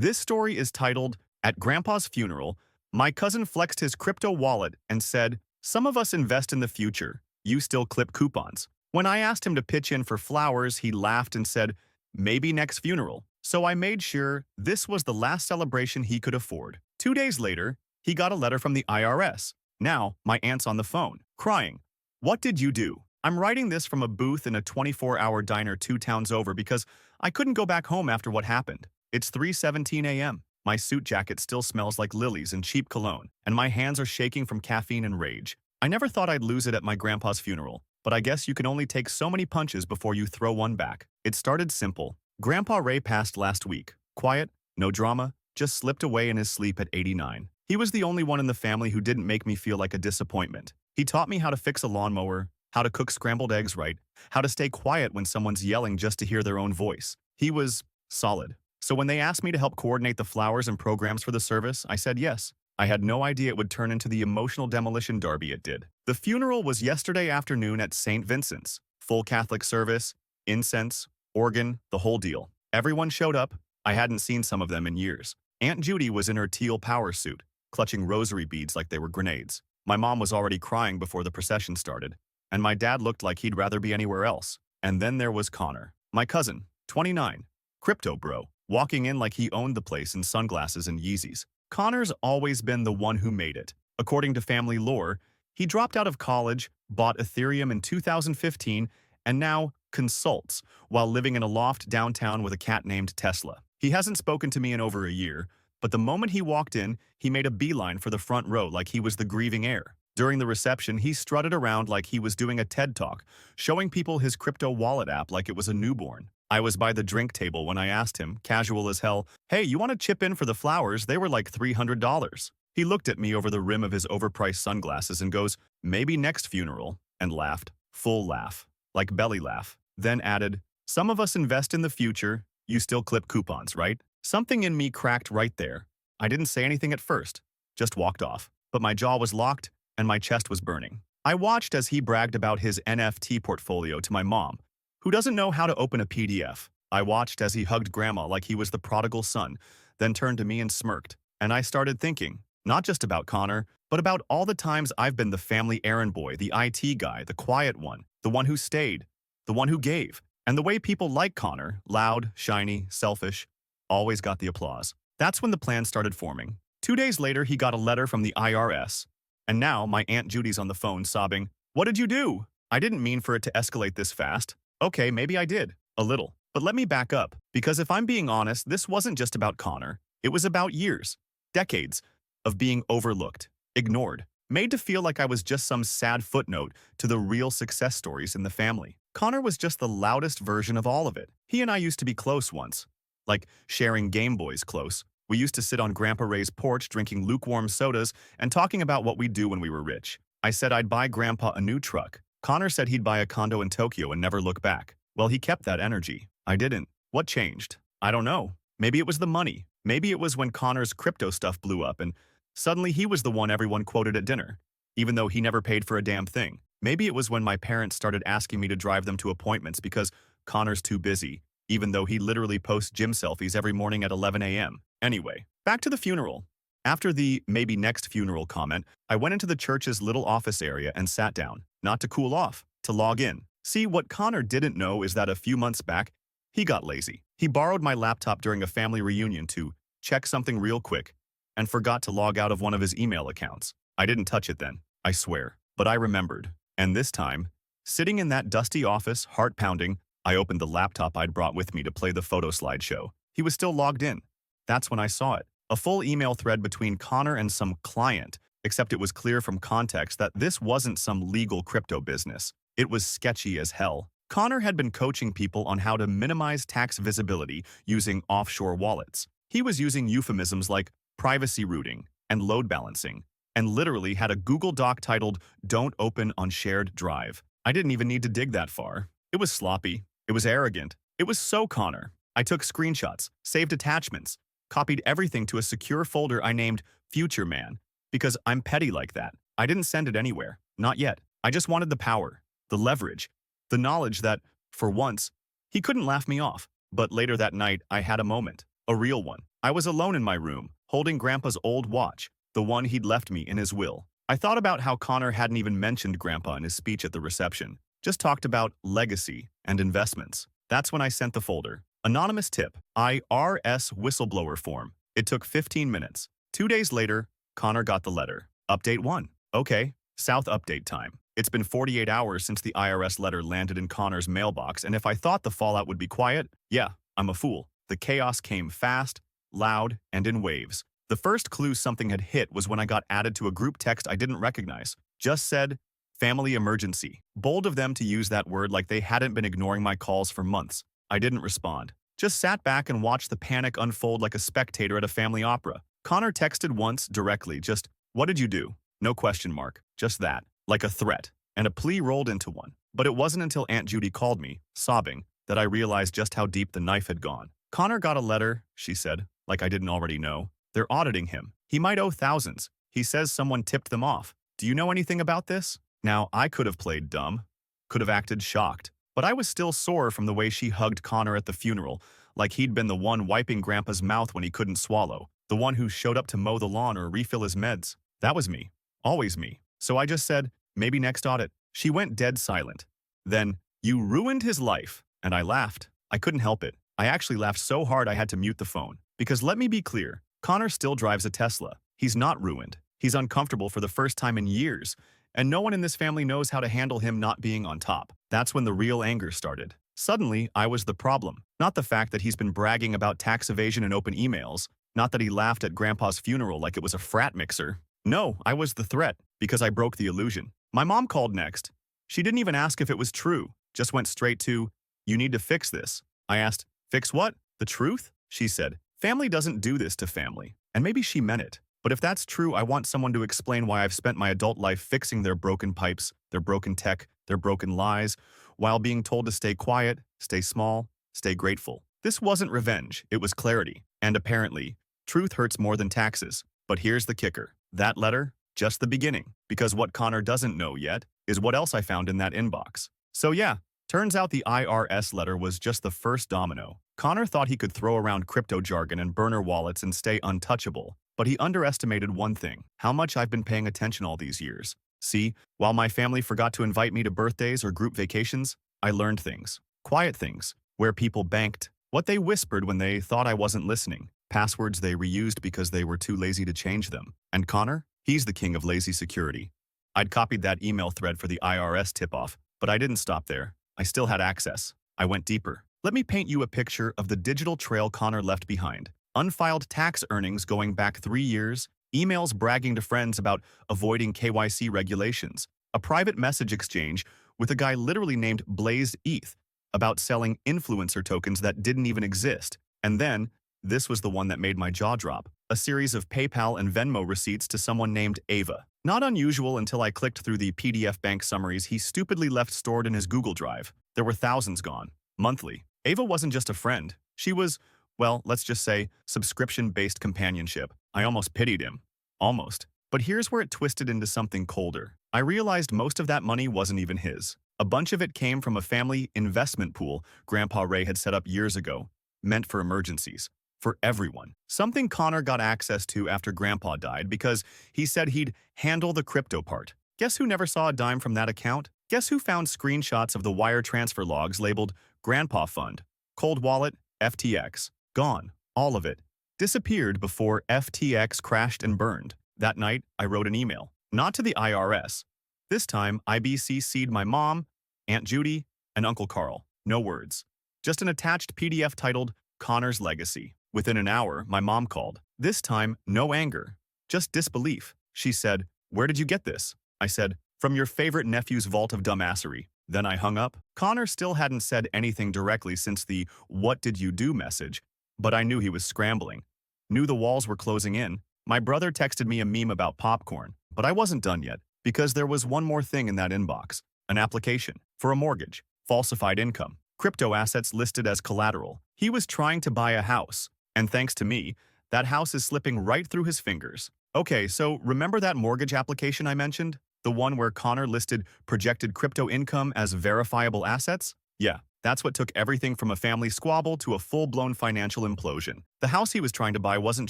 This story is titled, At Grandpa's Funeral, My Cousin Flexed His Crypto Wallet and Said, Some of us invest in the future. You still clip coupons. When I asked him to pitch in for flowers, he laughed and said, maybe next funeral. So I made sure this was the last celebration he could afford. 2 days later, he got a letter from the IRS. Now, my aunt's on the phone, crying. What did you do? I'm writing this from a booth in a 24-hour diner 2 towns over because I couldn't go back home after what happened. It's 3:17 a.m. My suit jacket still smells like lilies and cheap cologne, and my hands are shaking from caffeine and rage. I never thought I'd lose it at my grandpa's funeral, but I guess you can only take so many punches before you throw one back. It started simple. Grandpa Ray passed last week. Quiet, no drama, just slipped away in his sleep at 89. He was the only one in the family who didn't make me feel like a disappointment. He taught me how to fix a lawnmower, how to cook scrambled eggs right, how to stay quiet when someone's yelling just to hear their own voice. He was solid. So when they asked me to help coordinate the flowers and programs for the service, I said yes. I had no idea it would turn into the emotional demolition derby it did. The funeral was yesterday afternoon at St. Vincent's. Full Catholic service, incense, organ, the whole deal. Everyone showed up. I hadn't seen some of them in years. Aunt Judy was in her teal power suit, clutching rosary beads like they were grenades. My mom was already crying before the procession started, and my dad looked like he'd rather be anywhere else. And then there was Connor, my cousin, 29, crypto bro, walking in like he owned the place in sunglasses and Yeezys. Connor's always been the one who made it. According to family lore, he dropped out of college, bought Ethereum in 2015, and now consults while living in a loft downtown with a cat named Tesla. He hasn't spoken to me in over a year, but the moment he walked in, he made a beeline for the front row like he was the grieving heir. During the reception, he strutted around like he was doing a TED Talk, showing people his crypto wallet app like it was a newborn. I was by the drink table when I asked him, casual as hell, hey, you want to chip in for the flowers? They were like $300. He looked at me over the rim of his overpriced sunglasses and goes, maybe next funeral, and laughed. Full laugh. Like belly laugh. Then added, some of us invest in the future. You still clip coupons, right? Something in me cracked right there. I didn't say anything at first, just walked off. But my jaw was locked and my chest was burning. I watched as he bragged about his NFT portfolio to my mom, who doesn't know how to open a PDF. I watched as he hugged grandma like he was the prodigal son, then turned to me and smirked. And I started thinking, not just about Connor, but about all the times I've been the family errand boy, the IT guy, the quiet one, the one who stayed, the one who gave. And the way people like Connor, loud, shiny, selfish, always got the applause. That's when the plan started forming. 2 days later, he got a letter from the IRS. And now my Aunt Judy's on the phone sobbing, what did you do? I didn't mean for it to escalate this fast. Okay, maybe I did. A little. But let me back up, because if I'm being honest, this wasn't just about Connor. It was about years, decades, of being overlooked, ignored, made to feel like I was just some sad footnote to the real success stories in the family. Connor was just the loudest version of all of it. He and I used to be close once, like sharing Game Boys close. We used to sit on Grandpa Ray's porch drinking lukewarm sodas and talking about what we'd do when we were rich. I said I'd buy Grandpa a new truck. Connor said he'd buy a condo in Tokyo and never look back. Well, he kept that energy. I didn't. What changed? I don't know. Maybe it was the money. Maybe it was when Connor's crypto stuff blew up and suddenly he was the one everyone quoted at dinner, even though he never paid for a damn thing. Maybe it was when my parents started asking me to drive them to appointments because Connor's too busy, even though he literally posts gym selfies every morning at 11 a.m. Anyway, back to the funeral. After the maybe next funeral comment, I went into the church's little office area and sat down, not to cool off, to log in. See, what Connor didn't know is that a few months back, he got lazy. He borrowed my laptop during a family reunion to check something real quick and forgot to log out of one of his email accounts. I didn't touch it then, I swear, but I remembered. And this time, sitting in that dusty office, heart pounding, I opened the laptop I'd brought with me to play the photo slideshow. He was still logged in. That's when I saw it. A full email thread between Connor and some client, except it was clear from context that this wasn't some legal crypto business. It was sketchy as hell. Connor had been coaching people on how to minimize tax visibility using offshore wallets. He was using euphemisms like privacy routing and load balancing, and literally had a Google Doc titled, Don't Open on Shared Drive. I didn't even need to dig that far. It was sloppy. It was arrogant. It was so Connor. I took screenshots, saved attachments, copied everything to a secure folder I named Future Man, because I'm petty like that. I didn't send it anywhere. Not yet. I just wanted the power, the leverage, the knowledge that, for once, he couldn't laugh me off. But later that night, I had a moment. A real one. I was alone in my room, holding Grandpa's old watch, the one he'd left me in his will. I thought about how Connor hadn't even mentioned Grandpa in his speech at the reception, just talked about legacy and investments. That's when I sent the folder. Anonymous tip, IRS whistleblower form. It took 15 minutes. 2 days later, Connor got the letter. Update 1. Okay, South update time. It's been 48 hours since the IRS letter landed in Connor's mailbox, and if I thought the fallout would be quiet, yeah, I'm a fool. The chaos came fast, loud, and in waves. The first clue something had hit was when I got added to a group text I didn't recognize. Just said, family emergency. Bold of them to use that word like they hadn't been ignoring my calls for months. I didn't respond. Just sat back and watched the panic unfold like a spectator at a family opera. Connor texted once, directly, just, "What did you do?" No question mark. Just that. Like a threat. And a plea rolled into one. But it wasn't until Aunt Judy called me, sobbing, that I realized just how deep the knife had gone. "Connor got a letter," she said, like I didn't already know. "They're auditing him. He might owe thousands. He says someone tipped them off. Do you know anything about this?" Now, I could have played dumb, could have acted shocked, but I was still sore from the way she hugged Connor at the funeral, like he'd been the one wiping Grandpa's mouth when he couldn't swallow, the one who showed up to mow the lawn or refill his meds. That was me. Always me. So I just said, maybe next audit. She went dead silent. Then, "You ruined his life." And I laughed. I couldn't help it. I actually laughed so hard I had to mute the phone. Because let me be clear, Connor still drives a Tesla. He's not ruined. He's uncomfortable for the first time in years. And no one in this family knows how to handle him not being on top. That's when the real anger started. Suddenly, I was the problem. Not the fact that he's been bragging about tax evasion in open emails. Not that he laughed at Grandpa's funeral like it was a frat mixer. No, I was the threat, because I broke the illusion. My mom called next. She didn't even ask if it was true. Just went straight to, "You need to fix this." I asked, "Fix what? The truth?" She said, "Family doesn't do this to family." And maybe she meant it. But if that's true, I want someone to explain why I've spent my adult life fixing their broken pipes, their broken tech, their broken lies, while being told to stay quiet, stay small, stay grateful. This wasn't revenge, it was clarity. And apparently, truth hurts more than taxes. But here's the kicker. That letter, just the beginning. Because what Connor doesn't know yet is what else I found in that inbox. So yeah, turns out the IRS letter was just the first domino. Connor thought he could throw around crypto jargon and burner wallets and stay untouchable. But he underestimated one thing, how much I've been paying attention all these years. See, while my family forgot to invite me to birthdays or group vacations, I learned things. Quiet things, where people banked, what they whispered when they thought I wasn't listening, passwords they reused because they were too lazy to change them. And Connor? He's the king of lazy security. I'd copied that email thread for the IRS tip-off, but I didn't stop there. I still had access. I went deeper. Let me paint you a picture of the digital trail Connor left behind. Unfiled tax earnings going back 3 years, emails bragging to friends about avoiding KYC regulations, a private message exchange with a guy literally named Blazed ETH about selling influencer tokens that didn't even exist. And then, this was the one that made my jaw drop, a series of PayPal and Venmo receipts to someone named Ava. Not unusual until I clicked through the PDF bank summaries he stupidly left stored in his Google Drive. There were thousands gone, monthly. Ava wasn't just a friend. She was, well, let's just say, subscription-based companionship. I almost pitied him. Almost. But here's where it twisted into something colder. I realized most of that money wasn't even his. A bunch of it came from a family investment pool Grandpa Ray had set up years ago, meant for emergencies. For everyone. Something Connor got access to after Grandpa died because he said he'd handle the crypto part. Guess who never saw a dime from that account? Guess who found screenshots of the wire transfer logs labeled Grandpa Fund, Cold Wallet, FTX? Gone. All of it. Disappeared before FTX crashed and burned. That night, I wrote an email. Not to the IRS. This time, IBCC'd my mom, Aunt Judy, and Uncle Carl. No words. Just an attached PDF titled Connor's Legacy. Within an hour, my mom called. This time, no anger. Just disbelief. She said, "Where did you get this?" I said, "From your favorite nephew's vault of dumbassery." Then I hung up. Connor still hadn't said anything directly since the "What did you do?" message, but I knew he was scrambling. Knew the walls were closing in. My brother texted me a meme about popcorn, but I wasn't done yet, because there was one more thing in that inbox. An application for a mortgage, falsified income, crypto assets listed as collateral. He was trying to buy a house, and thanks to me, that house is slipping right through his fingers. Okay, so remember that mortgage application I mentioned? The one where Connor listed projected crypto income as verifiable assets? Yeah, That's what took everything from a family squabble to a full-blown financial implosion. The house he was trying to buy wasn't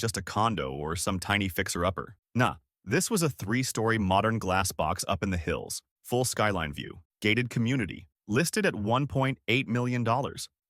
just a condo or some tiny fixer-upper. Nah, this was a 3-story modern glass box up in the hills, full skyline view, gated community, listed at $1.8 million.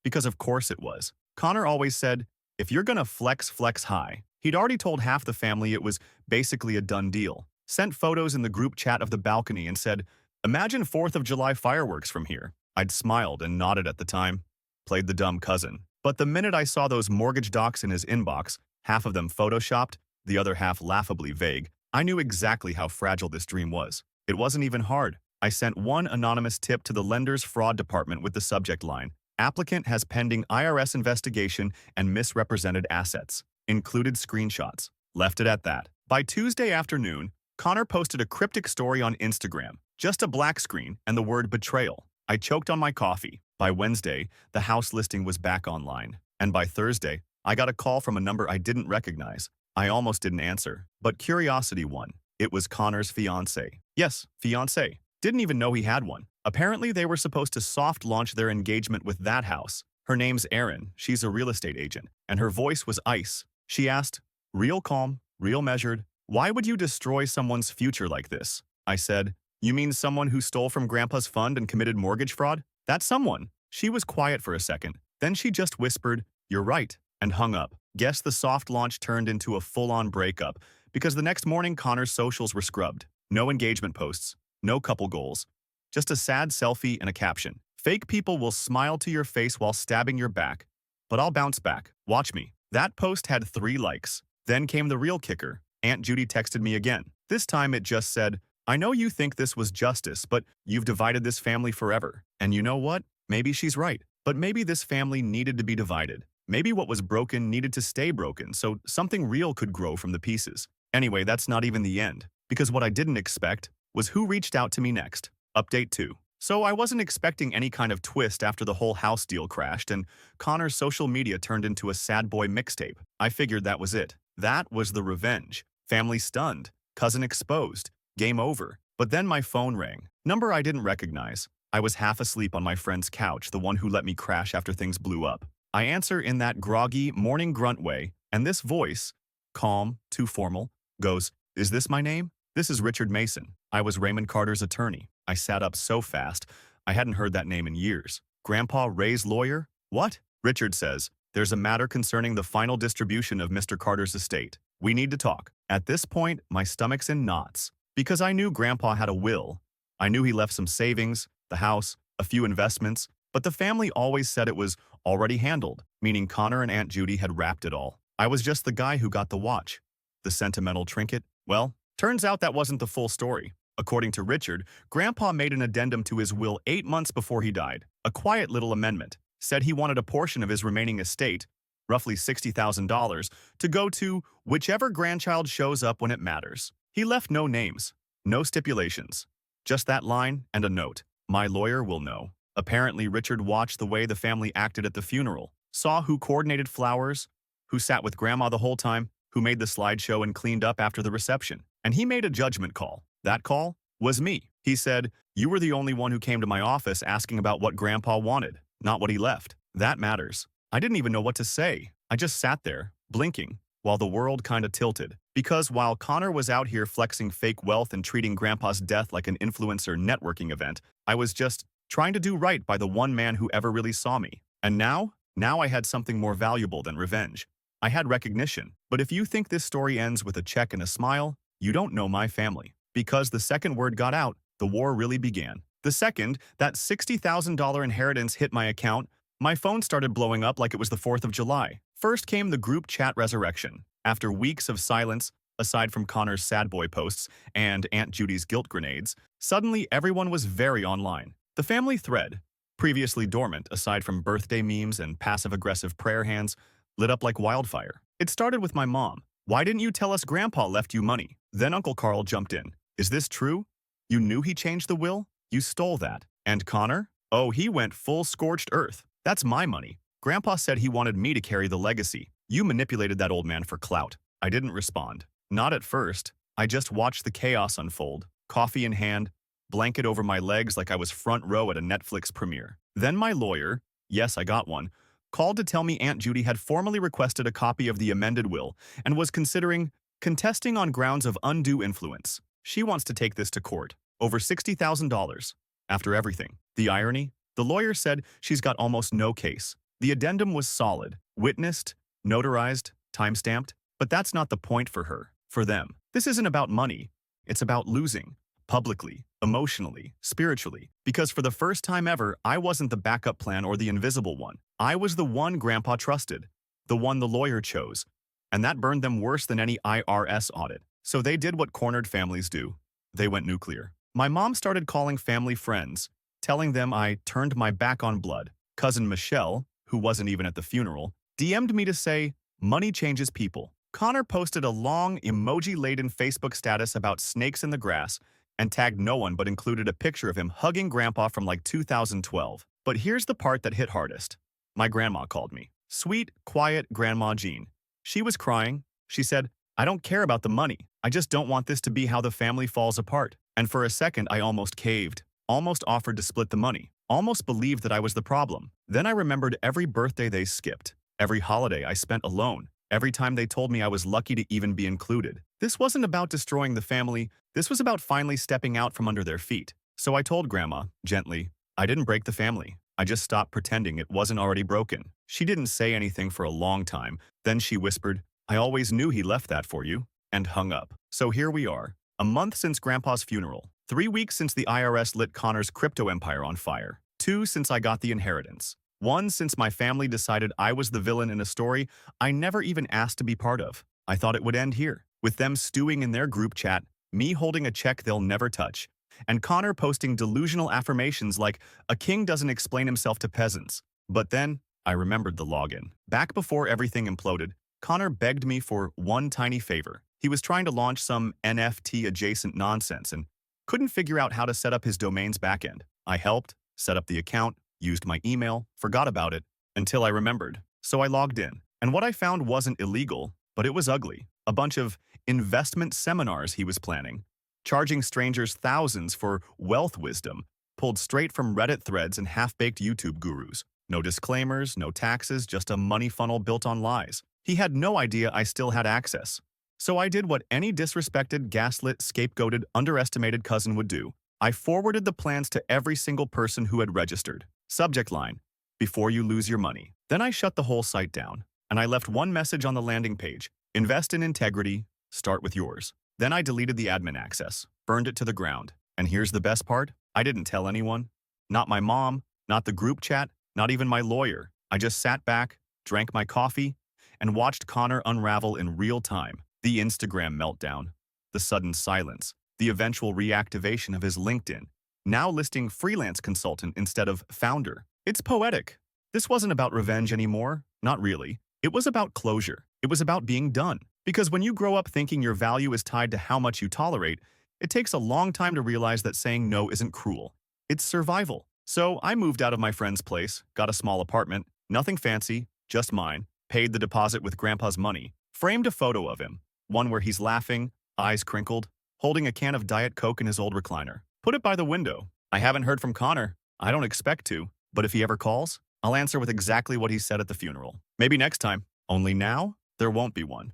Because of course it was. Connor always said, if you're gonna flex, flex high. He'd already told half the family it was basically a done deal. Sent photos in the group chat of the balcony and said, imagine 4th of July fireworks from here. I'd smiled and nodded at the time. Played the dumb cousin. But the minute I saw those mortgage docs in his inbox, half of them photoshopped, the other half laughably vague, I knew exactly how fragile this dream was. It wasn't even hard. I sent one anonymous tip to the lender's fraud department with the subject line, applicant has pending IRS investigation and misrepresented assets. Included screenshots. Left it at that. By Tuesday afternoon, Connor posted a cryptic story on Instagram. Just a black screen and the word betrayal. I choked on my coffee. By Wednesday, the house listing was back online. And by Thursday, I got a call from a number I didn't recognize. I almost didn't answer, but curiosity won. It was Connor's fiancée. Yes, fiancée. Didn't even know he had one. Apparently, they were supposed to soft launch their engagement with that house. Her name's Erin, she's a real estate agent, and her voice was ice. She asked, real calm, real measured, why would you destroy someone's future like this? I said, you mean someone who stole from Grandpa's fund and committed mortgage fraud? That's someone. She was quiet for a second. Then she just whispered, you're right, and hung up. Guess the soft launch turned into a full-on breakup, because the next morning Connor's socials were scrubbed. No engagement posts, no couple goals. Just a sad selfie and a caption. Fake people will smile to your face while stabbing your back. But I'll bounce back. Watch me. That post had 3 likes. Then came the real kicker. Aunt Judy texted me again. This time it just said, I know you think this was justice, but you've divided this family forever. And you know what? Maybe she's right. But maybe this family needed to be divided. Maybe what was broken needed to stay broken so something real could grow from the pieces. Anyway, that's not even the end. Because what I didn't expect was who reached out to me next. Update 2. So I wasn't expecting any kind of twist after the whole house deal crashed and Connor's social media turned into a sad boy mixtape. I figured that was it. That was the revenge. Family stunned. Cousin exposed. Game over. But then my phone rang. Number I didn't recognize. I was half asleep on my friend's couch, the one who let me crash after things blew up. I answer in that groggy, morning grunt way, and this voice, calm, too formal, goes, is this my name? This is Richard Mason. I was Raymond Carter's attorney. I sat up so fast, I hadn't heard that name in years. Grandpa Ray's lawyer? What? Richard says, there's a matter concerning the final distribution of Mr. Carter's estate. We need to talk. At this point, my stomach's in knots. Because I knew Grandpa had a will. I knew he left some savings, the house, a few investments, but the family always said it was already handled, meaning Connor and Aunt Judy had wrapped it all. I was just the guy who got the watch. The sentimental trinket? Well, turns out that wasn't the full story. According to Richard, Grandpa made an addendum to his will 8 months before he died. A quiet little amendment. Said he wanted a portion of his remaining estate, roughly $60,000, to go to whichever grandchild shows up when it matters. He left no names, no stipulations. Just that line and a note. My lawyer will know. Apparently, Richard watched the way the family acted at the funeral, saw who coordinated flowers, who sat with Grandma the whole time, who made the slideshow and cleaned up after the reception. And he made a judgment call. That call was me. He said, you were the only one who came to my office asking about what Grandpa wanted, not what he left. That matters. I didn't even know what to say. I just sat there, blinking, while the world kinda tilted. Because while Connor was out here flexing fake wealth and treating Grandpa's death like an influencer networking event, I was just trying to do right by the one man who ever really saw me. And now I had something more valuable than revenge. I had recognition. But if you think this story ends with a check and a smile, you don't know my family. Because the second word got out, the war really began. The second, that $60,000 inheritance hit my account, my phone started blowing up like it was the 4th of July. First came the group chat resurrection. After weeks of silence, aside from Connor's sad boy posts and Aunt Judy's guilt grenades, suddenly everyone was very online. The family thread, previously dormant aside from birthday memes and passive-aggressive prayer hands, lit up like wildfire. It started with my mom. Why didn't you tell us Grandpa left you money? Then Uncle Carl jumped in. Is this true? You knew he changed the will? You stole that. And Connor? Oh, he went full scorched earth. That's my money. Grandpa said he wanted me to carry the legacy. You manipulated that old man for clout. I didn't respond. Not at first. I just watched the chaos unfold, coffee in hand, blanket over my legs like I was front row at a Netflix premiere. Then my lawyer, Yes, I got one. Called to tell me Aunt Judy had formally requested a copy of the amended will and was considering contesting on grounds of undue influence. She wants to take this to court. Over $60,000. After everything. The irony? The lawyer said she's got almost no case. The addendum was solid, witnessed, notarized, time-stamped, but that's not the point for her, for them. This isn't about money. It's about losing. Publicly, emotionally, spiritually. Because for the first time ever, I wasn't the backup plan or the invisible one. I was the one Grandpa trusted. The one the lawyer chose. And that burned them worse than any IRS audit. So they did what cornered families do. They went nuclear. My mom started calling family friends, telling them I turned my back on blood. Cousin Michelle, who wasn't even at the funeral, DM'd me to say, money changes people. Connor posted a long, emoji-laden Facebook status about snakes in the grass and tagged no one but included a picture of him hugging Grandpa from like 2012. But here's the part that hit hardest. My grandma called me. Sweet, quiet Grandma Jean. She was crying. She said, I don't care about the money. I just don't want this to be how the family falls apart. And for a second, I almost caved. Almost offered to split the money. Almost believed that I was the problem. Then I remembered every birthday they skipped. Every holiday I spent alone. Every time they told me I was lucky to even be included. This wasn't about destroying the family. This was about finally stepping out from under their feet. So I told Grandma, gently, I didn't break the family. I just stopped pretending it wasn't already broken. She didn't say anything for a long time. Then she whispered, I always knew he left that for you, and hung up. So here we are, a month since Grandpa's funeral, 3 weeks since the IRS lit Connor's crypto empire on fire, 2 since I got the inheritance, 1 since my family decided I was the villain in a story I never even asked to be part of. I thought it would end here, with them stewing in their group chat, me holding a check they'll never touch, and Connor posting delusional affirmations like, a king doesn't explain himself to peasants. But then, I remembered the login. Back before everything imploded, Connor begged me for one tiny favor. He was trying to launch some NFT-adjacent nonsense and couldn't figure out how to set up his domain's backend. I helped, set up the account, used my email, forgot about it, until I remembered. So I logged in. And what I found wasn't illegal, but it was ugly. A bunch of investment seminars he was planning, charging strangers thousands for wealth wisdom, pulled straight from Reddit threads and half-baked YouTube gurus. No disclaimers, no taxes, just a money funnel built on lies. He had no idea I still had access. So I did what any disrespected, gaslit, scapegoated, underestimated cousin would do. I forwarded the plans to every single person who had registered. Subject line, before you lose your money. Then I shut the whole site down, and I left one message on the landing page. Invest in integrity, start with yours. Then I deleted the admin access, burned it to the ground. And here's the best part, I didn't tell anyone. Not my mom, not the group chat, not even my lawyer. I just sat back, drank my coffee, and watched Connor unravel in real time. The Instagram meltdown, the sudden silence, the eventual reactivation of his LinkedIn, now listing freelance consultant instead of founder. It's poetic. This wasn't about revenge anymore, not really. It was about closure. It was about being done. Because when you grow up thinking your value is tied to how much you tolerate, it takes a long time to realize that saying no isn't cruel. It's survival. So I moved out of my friend's place, got a small apartment, nothing fancy, just mine, paid the deposit with Grandpa's money, framed a photo of him, one where he's laughing, eyes crinkled, holding a can of Diet Coke in his old recliner. Put it by the window. I haven't heard from Connor. I don't expect to, but if he ever calls, I'll answer with exactly what he said at the funeral. Maybe next time. Only now, there won't be one.